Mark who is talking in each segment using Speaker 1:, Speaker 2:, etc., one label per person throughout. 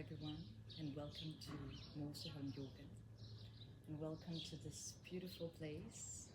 Speaker 1: everyone, and welcome to Moseholm Yoga, and welcome to this beautiful place,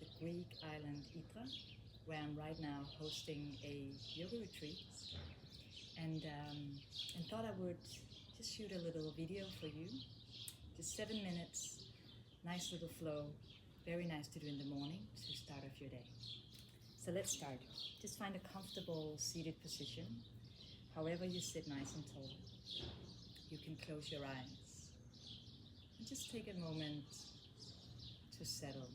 Speaker 1: the Greek island Hydra, where I'm right now hosting a yoga retreat, and thought I would just shoot a little video for you, just 7 minutes, nice little flow, very nice to do in the morning to start off your day. So let's start. Just find a comfortable seated position. However you sit nice and tall, you can close your eyes and just take a moment to settle.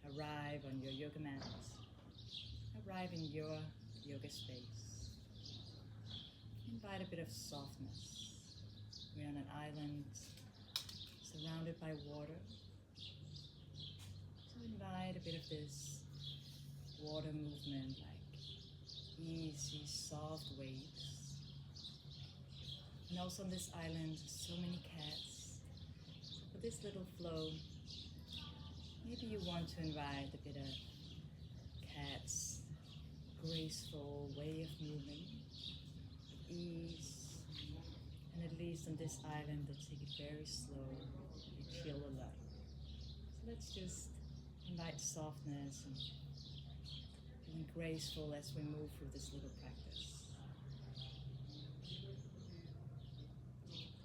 Speaker 1: Arrive on your yoga mat, arrive in your yoga space. Invite a bit of softness. We're on an island surrounded by water, so invite a bit of this water movement, like easy, soft waves. And also on this island, so many cats. So for this little flow, maybe you want to invite a bit of cats' graceful way of moving, with ease. And at least on this island, they take it very slow, they chill a lot. So let's just invite softness and being graceful as we move through this little practice.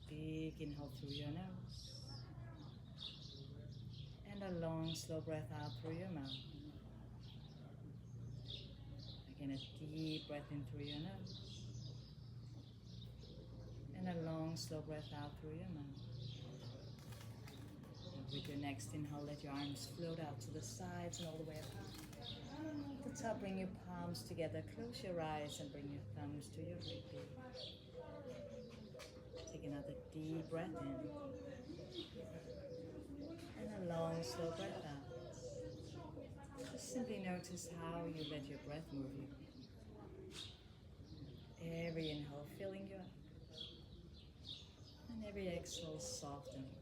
Speaker 1: Big inhale through your nose, and a long, slow breath out through your mouth. Again, a deep breath in through your nose, and a long, slow breath out through your mouth. And with your next inhale, let your arms float out to the sides and all the way up high. At the top, bring your palms together, close your eyes and bring your thumbs to your rib. Take another deep breath in, and a long, slow breath out. Just simply notice how you let your breath move you. Every inhale filling you up, and every exhale softening,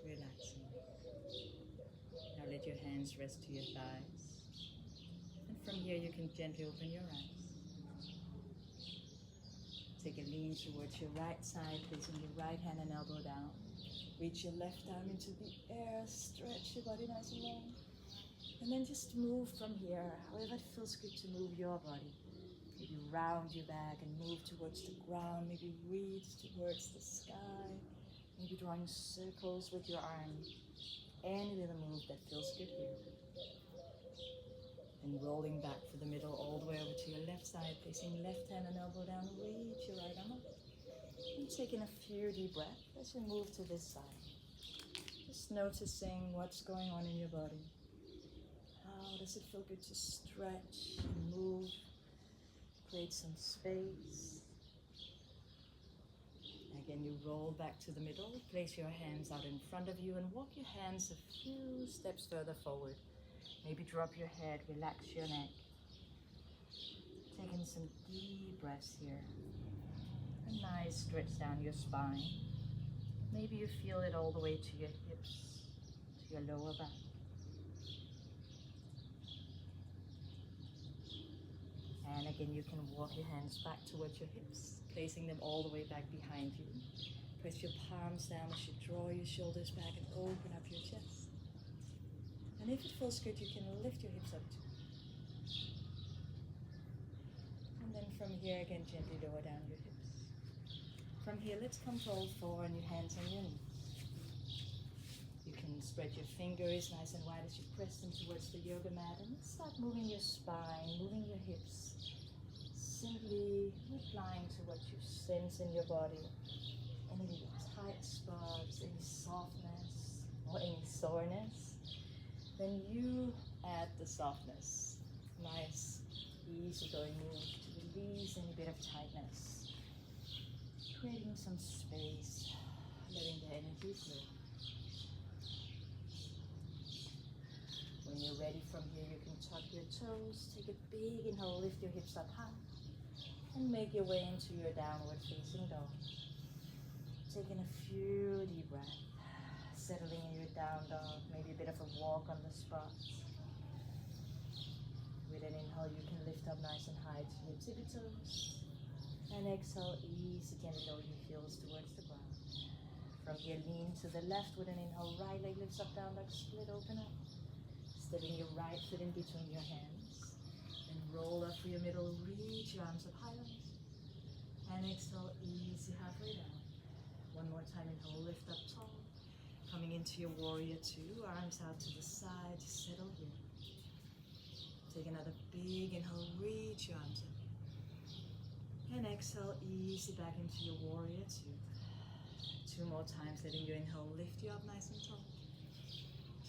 Speaker 1: relaxing. Now let your hands rest to your thighs. And from here you can gently open your eyes. Take a lean towards your right side, placing your right hand and elbow down. Reach your left arm into the air, stretch your body nice and long. And then just move from here, however it feels good to move your body. Maybe round your back and move towards the ground, maybe reach towards the sky, maybe drawing circles with your arm. Any little move that feels good here. And rolling back for the middle all the way over to your left side, placing left hand and elbow down, reach your right arm up. And taking a few deep breaths as you move to this side. Just noticing what's going on in your body. How does it feel good to stretch and move? Create some space. Again, you roll back to the middle, place your hands out in front of you and walk your hands a few steps further forward. Maybe drop your head, relax your neck. Taking some deep breaths here. A nice stretch down your spine. Maybe you feel it all the way to your hips, to your lower back. And again, you can walk your hands back towards your hips, placing them all the way back behind you. Press your palms down as you draw your shoulders back and open up your chest. And if it feels good, you can lift your hips up too. And then from here, again, gently lower down your hips. From here, let's come to all four on your hands on your knees. You can spread your fingers nice and wide as you press them towards the yoga mat. And let's start moving your spine, moving your hips. Simply replying to what you sense in your body. Any tight spots, any softness, or any soreness. Then you add the softness. Nice, easygoing move to release any bit of tightness. Creating some space, letting the energy flow. When you're ready from here, you can tuck your toes, take a big inhale, lift your hips up high, and make your way into your downward facing dog. Taking a few deep breaths. Settling in your down dog, maybe a bit of a walk on the spot. With an inhale, you can lift up nice and high to your tippy toes. And exhale, easy, gently lower your heels towards the ground. From here, lean to the left with an inhale, right leg lifts up, down dog, split, open up. Stepping your right foot in between your hands. And roll up through your middle, reach your arms up high. And exhale, easy, halfway down. One more time, inhale, lift up tall. Coming into your warrior two, arms out to the side, just settle here. Take another big inhale, reach your arms up. And exhale, easy back into your warrior two. Two more times, letting your inhale lift you up nice and tall.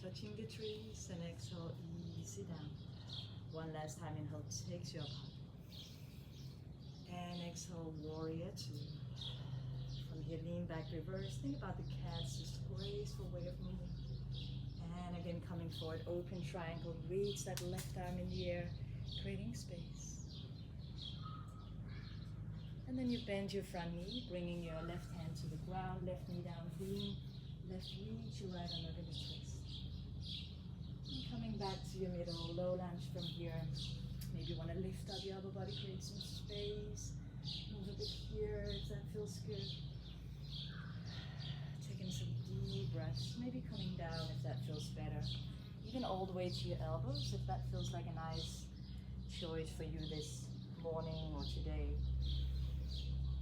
Speaker 1: Touching the trees, and exhale, easy down. One last time, inhale takes you up high. And exhale, warrior two. From here, lean back, reverse. Think about the cat's just graceful way of moving. And again, coming forward, open triangle. Reach that left arm in the air, creating space. And then you bend your front knee, bringing your left hand to the ground, left knee down, lean, left reach, your right arm over the twist. And coming back to your middle, low lunge from here. Maybe you want to lift up your upper body, create some space. Move a bit here if that feels good. Taking some deep breaths, maybe coming down if that feels better. Even all the way to your elbows if that feels like a nice choice for you this morning or today.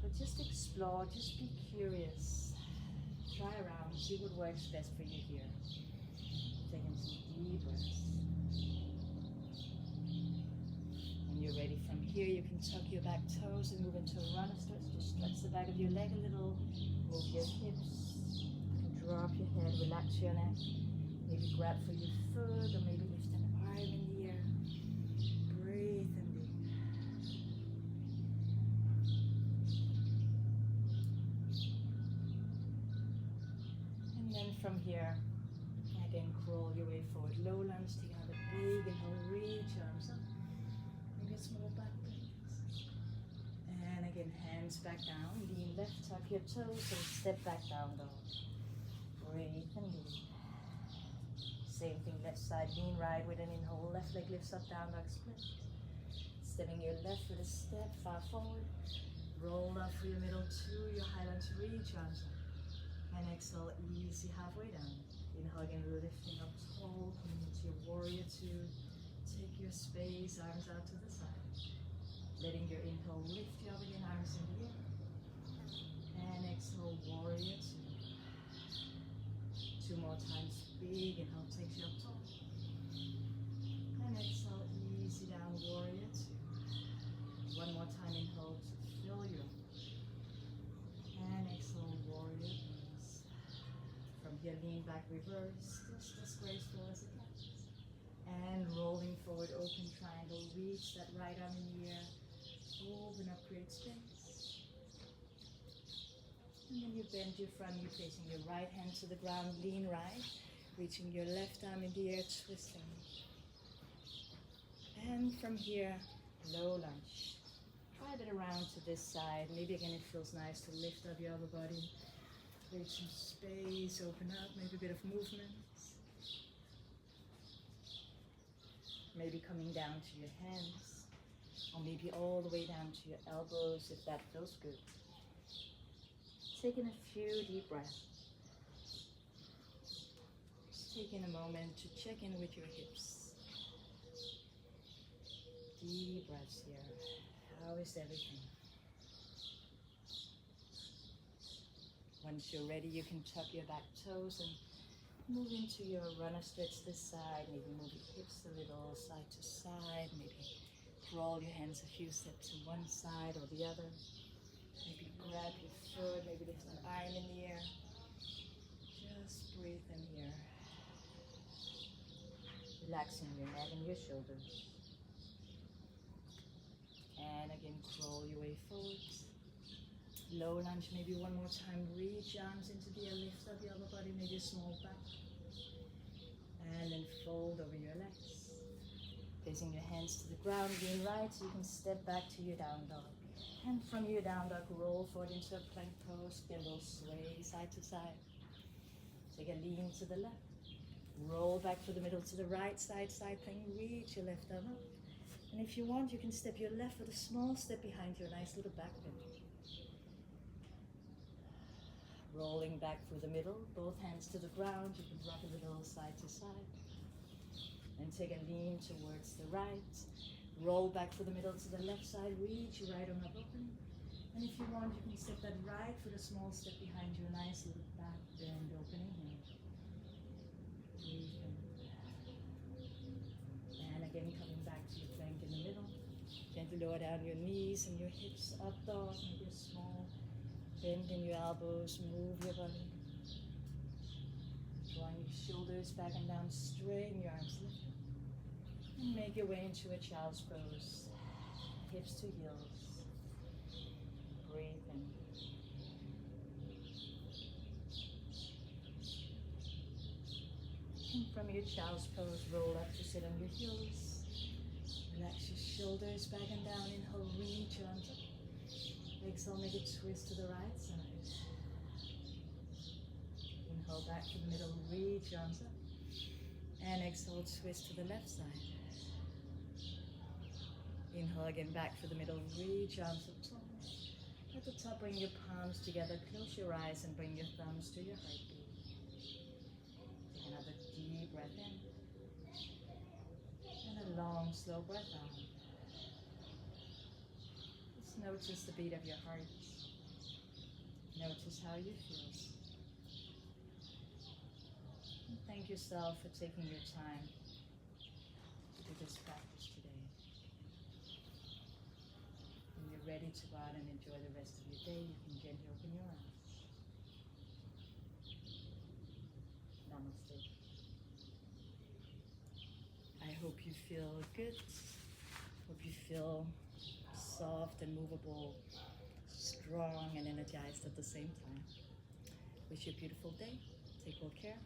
Speaker 1: But just explore, just be curious. Try around, see what works best for you here. Taking some deep breaths. When you're ready from here, you can tuck your back toes and move into a runner stretch. Just stretch the back of your leg a little. Move your hips. Drop your head, relax your neck. Maybe grab for your foot or maybe lift an arm in the air. Breathe in deep. And then from here, again, crawl your way forward. Low lunge, take another big inhale, reach arms up. Maybe a small back bend. And again, hands back down. Lean left, tuck your toes, and step back down, dog. Breathe and lean. Same thing, left side, lean right with an inhale. Left leg lifts up, down dog, split. Stepping your left with a step, far forward. Roll up through your middle two, your high lunge, reach arms up. And exhale, easy, halfway down. Inhale again, lifting up tall, coming into your warrior two. Take your space, arms out to the side. Letting your inhale lift you up again, arms in the air. And exhale, warrior two. Two more times, big inhale takes you up tall. And exhale, easy down, warrior two. One more time, inhale to fill you up. And exhale, warrior pose. From here, lean back, reverse, just as graceful as it gets. And rolling forward, open triangle, reach that right arm in the air. Open up, create space. And then you bend your front knee, placing your right hand to the ground, lean right, reaching your left arm in the air, twisting. And from here, low lunge. Drive it around to this side. Maybe again it feels nice to lift up your upper body, create some space, open up, maybe a bit of movement. Maybe coming down to your hands, or maybe all the way down to your elbows if that feels good. Taking a few deep breaths. Just taking a moment to check in with your hips. Deep breaths here. How is everything? Once you're ready, you can tuck your back toes and move into your runner stretch this side. Maybe move your hips a little side to side. Maybe crawl your hands a few steps to one side or the other. Maybe grab your foot, maybe lift an arm in the air. Just breathe in here. Relaxing your neck and your shoulders. And again, crawl your way forward. Low lunge, maybe one more time. Reach arms into the air, lift up your upper body, maybe a small back. And then fold over your legs. Placing your hands to the ground, lean right so you can step back to your down dog. And from your down dog, roll forward into a plank pose, get a little sway side to side. Take a lean to the left. Roll back to the middle to the right side, side plank, reach your left arm up. And if you want, you can step your left with a small step behind you, a nice little back bend. Rolling back through the middle, both hands to the ground. You can rock a little side to side. And take a lean towards the right. Roll back through the middle to the left side. Reach your right arm up open. And if you want, you can step that right foot a small step behind you. Nice little back bend opening here. Breathe in. And again, coming back to your plank in the middle. Gently lower down your knees and your hips. Up dog. Maybe a small bend in your elbows. Move your body. Drawing your shoulders back and down. Straighten your arms lifted. And make your way into a child's pose. Hips to heels. Breathe in. And from your child's pose, roll up to sit on your heels. Relax your shoulders back and down. Inhale, reach your arms up. Exhale, make a twist to the right side. Inhale, back to the middle, reach your arms up. And exhale, twist to the left side. Inhale again, back to the middle, reach your arms up tall. At the top, bring your palms together, close your eyes and bring your thumbs to your heartbeat. Take another deep breath in. And a long, slow breath out. Just notice the beat of your heart. Notice how you feel. And thank yourself for taking your time to do this practice today. When you're ready to go out and enjoy the rest of your day, you can gently open your eyes. Namaste. I hope you feel good. Hope you feel soft and movable, strong and energized at the same time. Wish you a beautiful day. Take good care.